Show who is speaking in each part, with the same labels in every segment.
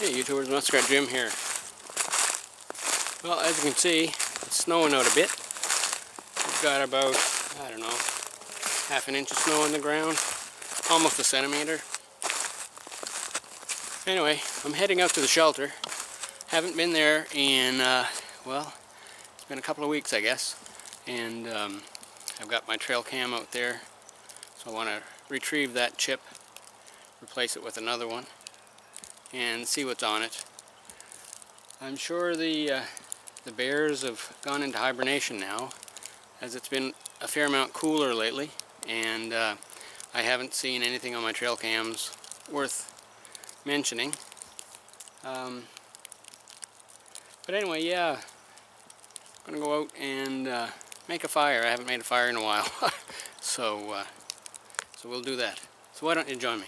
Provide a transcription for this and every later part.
Speaker 1: Hey YouTubers, Muskrat Jim here. Well, as you can see, it's snowing out a bit. We've got about, I don't know, half an inch of snow on the ground, almost a centimeter. Anyway, I'm heading out to the shelter. Haven't been there in, well, it's been a couple of weeks I guess. And I've got my trail cam out there, so I want to retrieve that chip, replace it with another one, and see what's on it. I'm sure the bears have gone into hibernation now, as it's been a fair amount cooler lately, and I haven't seen anything on my trail cams worth mentioning. But anyway, yeah, I'm gonna go out and make a fire. I haven't made a fire in a while, so we'll do that. So why don't you join me?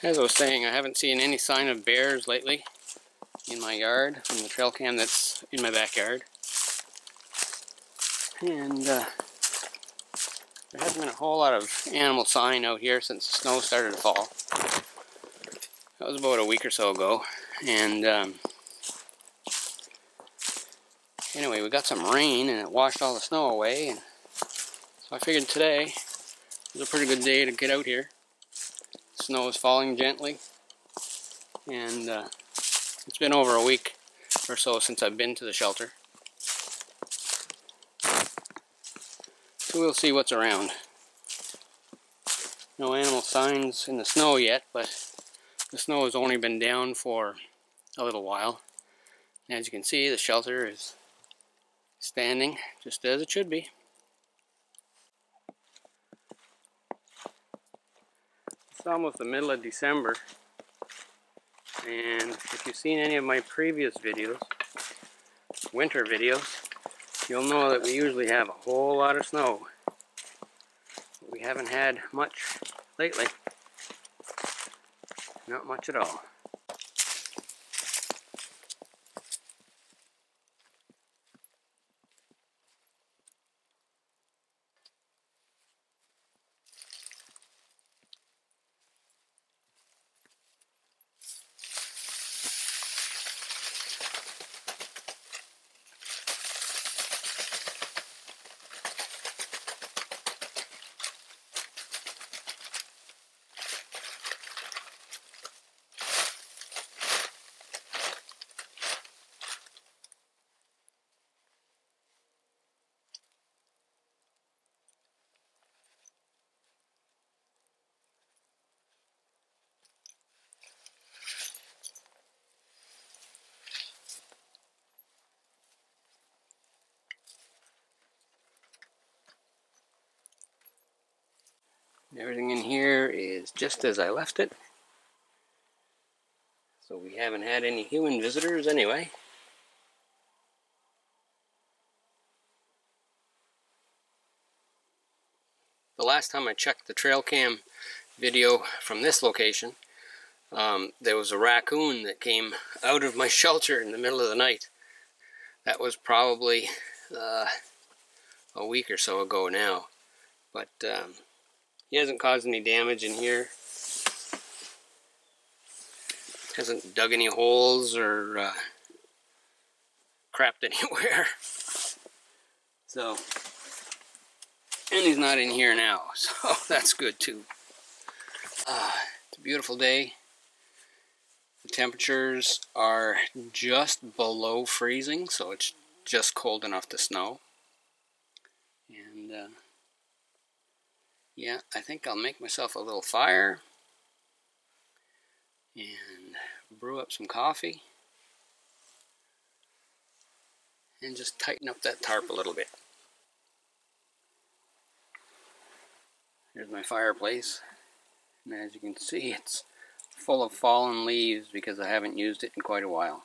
Speaker 1: As I was saying, I haven't seen any sign of bears lately in my yard from the trail cam that's in my backyard. And there hasn't been a whole lot of animal sign out here since the snow started to fall. That was about a week or so ago. And anyway, we got some rain and it washed all the snow away. And so I figured today was a pretty good day to get out here. Snow is falling gently, and it's been over a week or so since I've been to the shelter. So we'll see what's around. No animal signs in the snow yet, but the snow has only been down for a little while. And as you can see, the shelter is standing just as it should be. It's almost the middle of December, and if you've seen any of my previous videos, winter videos, you'll know that we usually have a whole lot of snow. But we haven't had much lately. Not much at all. Everything in here is just as I left it. So we haven't had any human visitors anyway. The last time I checked the trail cam video from this location, there was a raccoon that came out of my shelter in the middle of the night. That was probably a week or so ago now. But he hasn't caused any damage in here. Hasn't dug any holes or crapped anywhere. So, and he's not in here now, so that's good too. It's a beautiful day. The temperatures are just below freezing, so it's just cold enough to snow. And yeah, I think I'll make myself a little fire and brew up some coffee and just tighten up that tarp a little bit. Here's my fireplace, and as you can see, it's full of fallen leaves because I haven't used it in quite a while.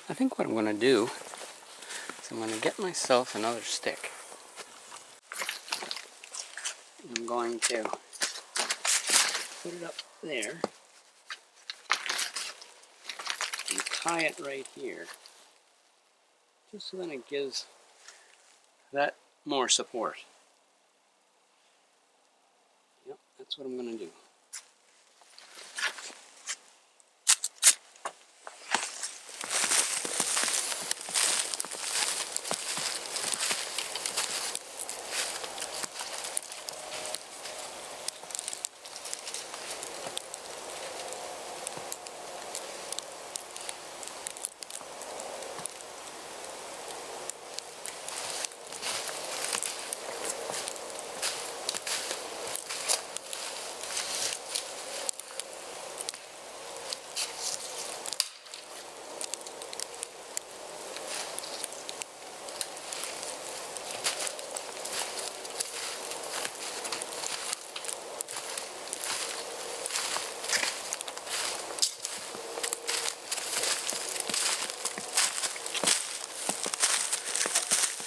Speaker 1: I think what I'm going to do is I'm going to get myself another stick. I'm going to put it up there and tie it right here, just so then it gives that more support. Yep, that's what I'm going to do.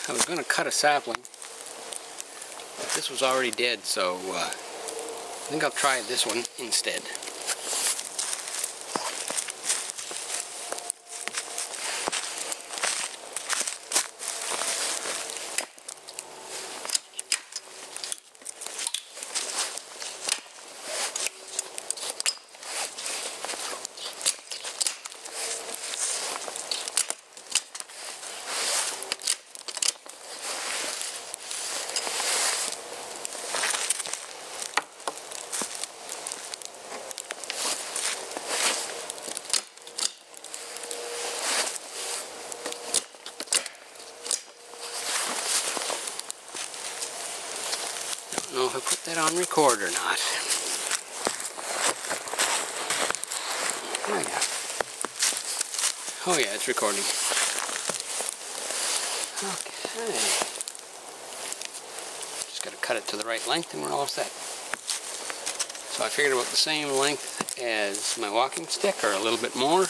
Speaker 1: I was going to cut a sapling, but this was already dead, so I think I'll try this one instead. I don't know if I put that on record or not. Oh yeah. Oh yeah, it's recording. Okay. Just got to cut it to the right length and we're all set. So I figured about the same length as my walking stick, or a little bit more.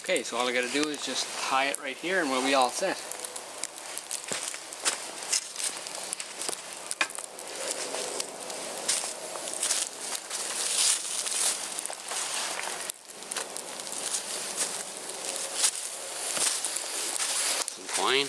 Speaker 1: Okay, so all I got to do is just tie it right here and we'll be all set. Some twine.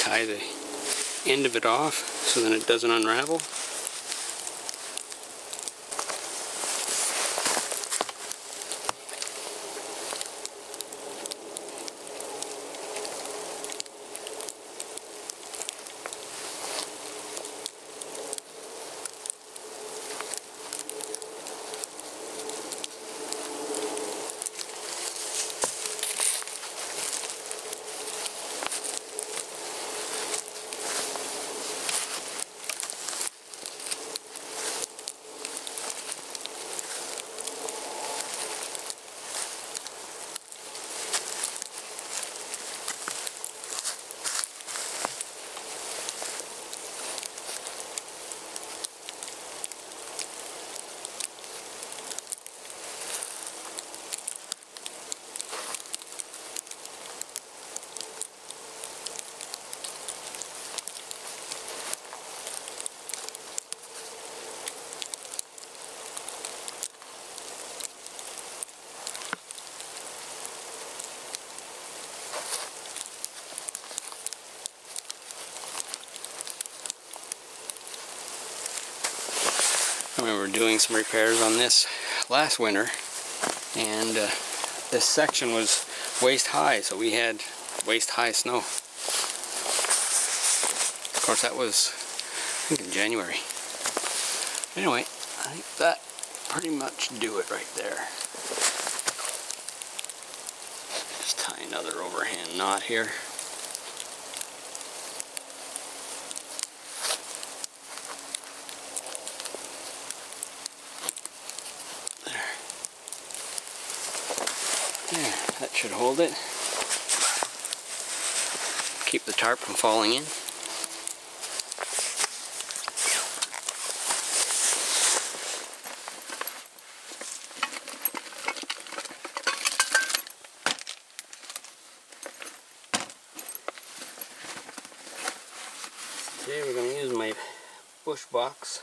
Speaker 1: Tie the end of it off so then it doesn't unravel. remember doing some repairs on this last winter, and this section was waist high, so we had waist high snow. Of course, that was, I think, in January. Anyway, I think that pretty much do it right there. Just tie another overhand knot here. There, that should hold it. Keep the tarp from falling in. Today we're going to use my bush box.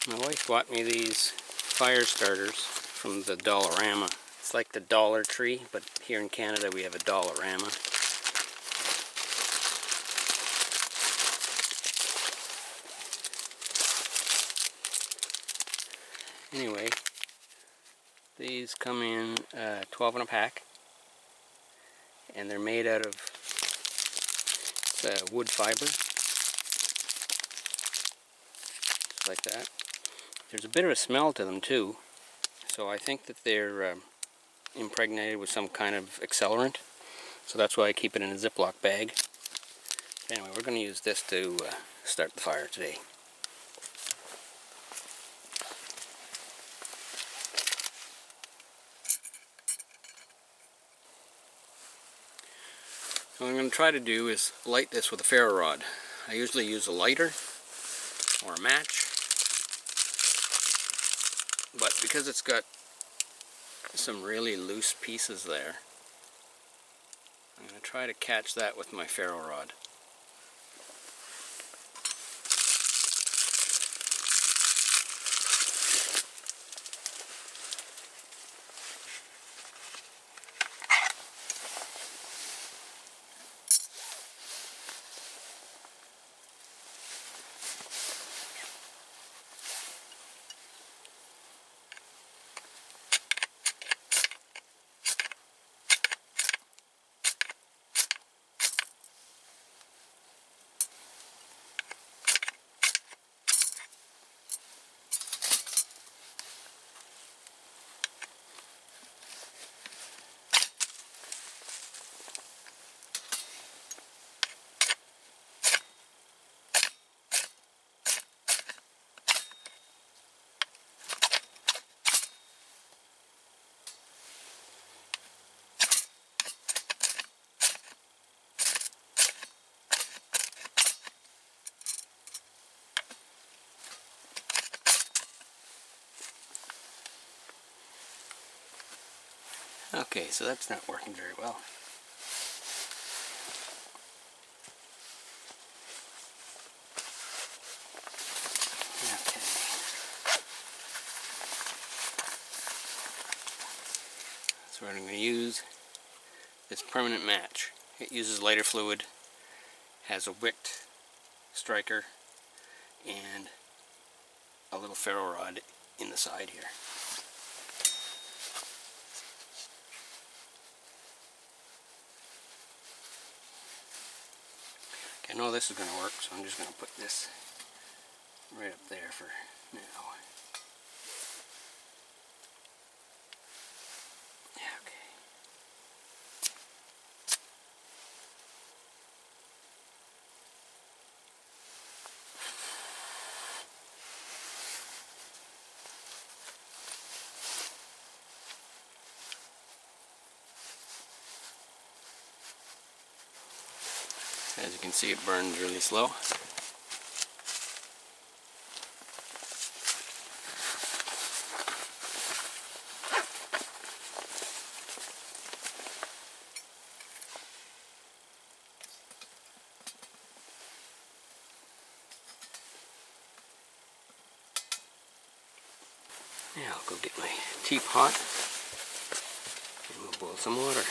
Speaker 1: My wife bought me these fire starters from the Dollarama. It's like the Dollar Tree, but here in Canada we have a Dollarama. Anyway, these come in 12 in a pack, and they're made out of wood fiber, just like that. There's a bit of a smell to them too, so I think that they're impregnated with some kind of accelerant, so that's why I keep it in a Ziploc bag. Anyway, we're going to use this to start the fire today. So what I'm going to try to do is light this with a ferro rod. I usually use a lighter or a match, but because it's got some really loose pieces there, I'm going to try to catch that with my ferro rod. Okay, so that's not working very well. Okay. So what I'm going to use this permanent match. It uses lighter fluid, has a wicked striker, and a little ferro rod in the side here. I know this is going to work, so I'm just going to put this right up there for now. As you can see, it burns really slow. Now I'll go get my teapot and we'll boil some water.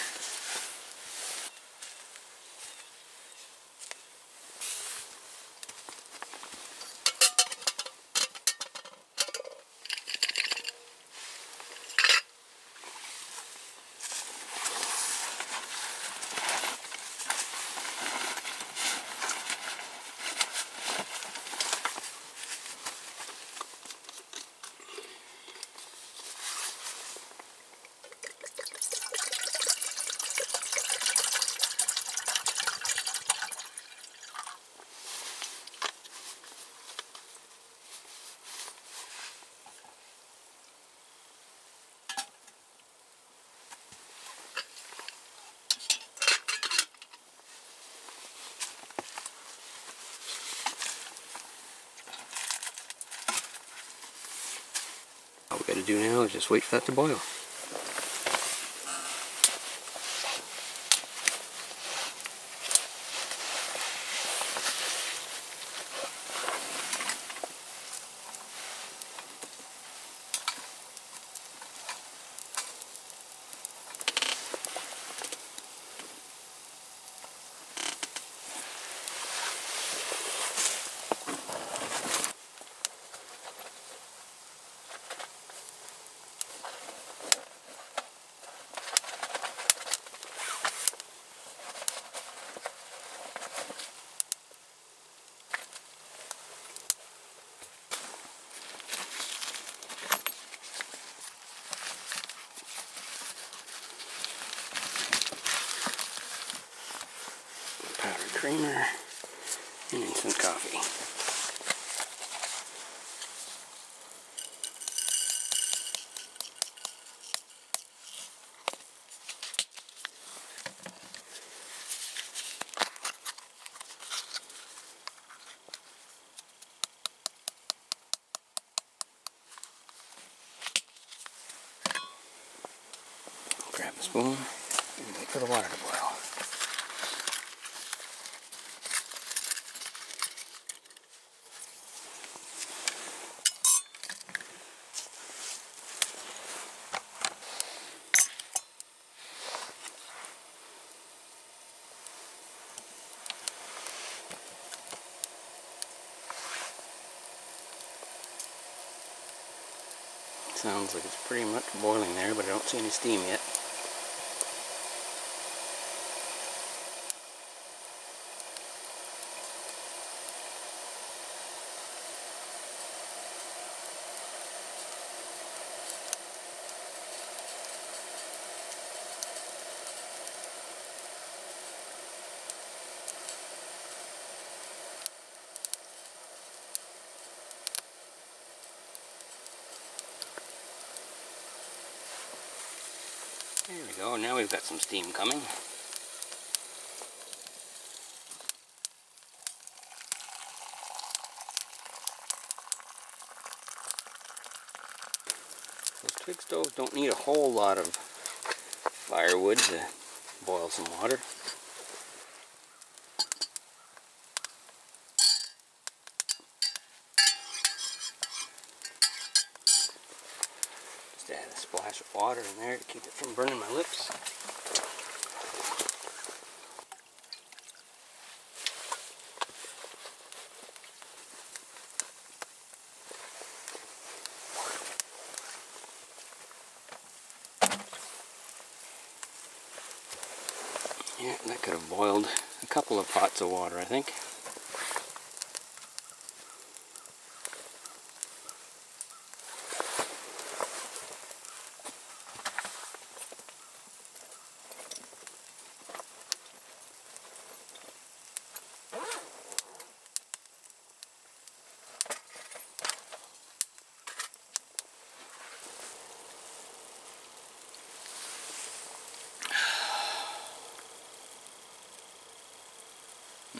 Speaker 1: All we got to do now is just wait for that to boil. Powdered creamer and instant coffee. Grab a spoon and wait for the water to boil. Sounds like it's pretty much boiling there, but I don't see any steam yet. There we go, now we've got some steam coming. Those twig stoves don't need a whole lot of firewood to boil some water. Just add a splash of water in there to keep it from burning my lips. Yeah, that could have boiled a couple of pots of water, I think.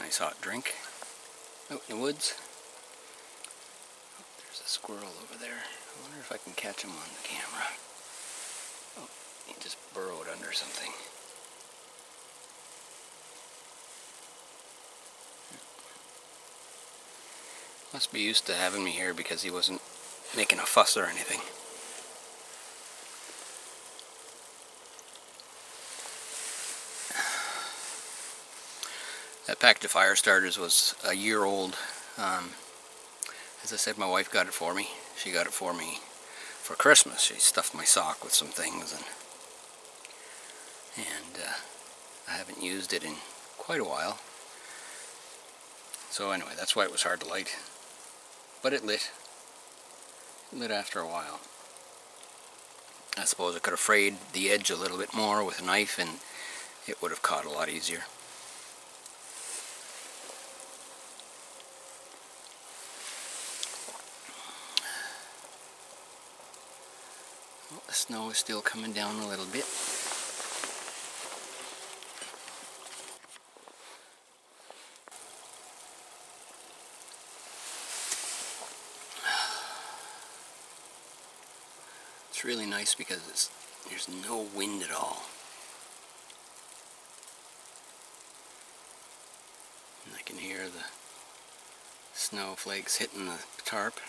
Speaker 1: nice hot drink out in the woods. Oh, there's a squirrel over there. I wonder if I can catch him on the camera. Oh, he just burrowed under something. Must be used to having me here because he wasn't making a fuss or anything. That package of fire starters was a year old. As I said, my wife got it for me. She got it for me for Christmas. She stuffed my sock with some things, and I haven't used it in quite a while. So anyway, that's why it was hard to light. But it lit. It lit after a while. I suppose I could have frayed the edge a little bit more with a knife and it would have caught a lot easier. Well, the snow is still coming down a little bit. It's really nice because there's no wind at all. And I can hear the snowflakes hitting the tarp.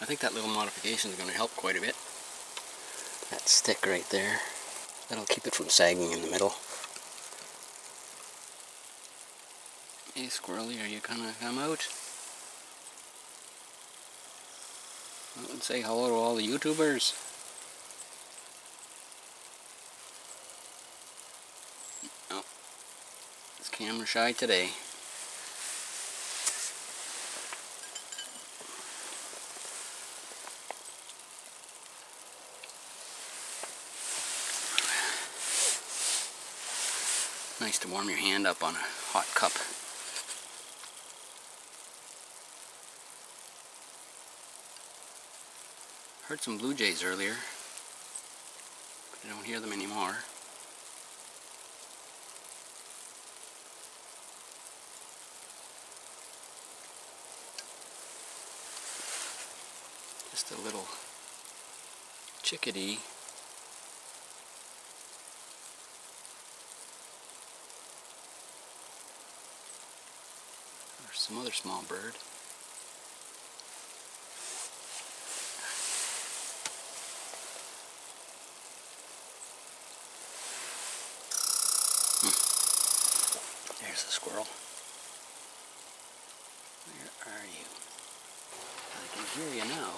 Speaker 1: I think that little modification is going to help quite a bit. That stick right there, that'll keep it from sagging in the middle. Hey squirrely, are you gonna come out? And say hello to all the YouTubers. Oh, it's camera shy today. Nice to warm your hand up on a hot cup. Heard some blue jays earlier, but I don't hear them anymore. Just a little chickadee. Or some other small bird. There's a squirrel. Where are you? I can hear you now.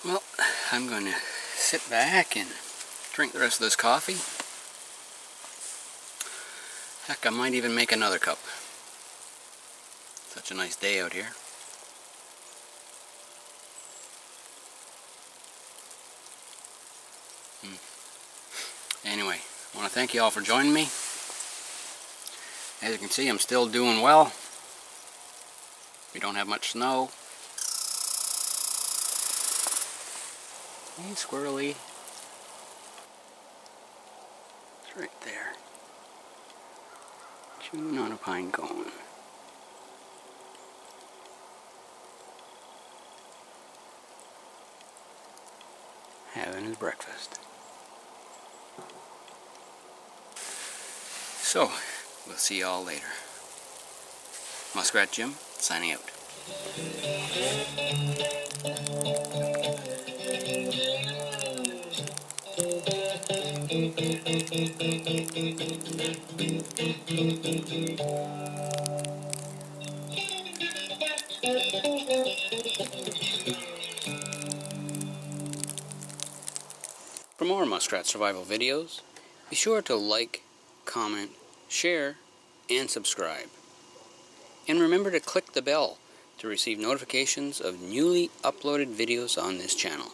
Speaker 1: Well, I'm going to sit back and drink the rest of this coffee. Heck, I might even make another cup. Such a nice day out here. Anyway, I want to thank you all for joining me. As you can see, I'm still doing well. We don't have much snow. Hey, squirrely. It's right there. Chewing on a pine cone. Having his breakfast. So, we'll see y'all later. Muskrat Jim, signing out. For more muskrat survival videos, be sure to like, comment, share, and subscribe. And remember to click the bell to receive notifications of newly uploaded videos on this channel.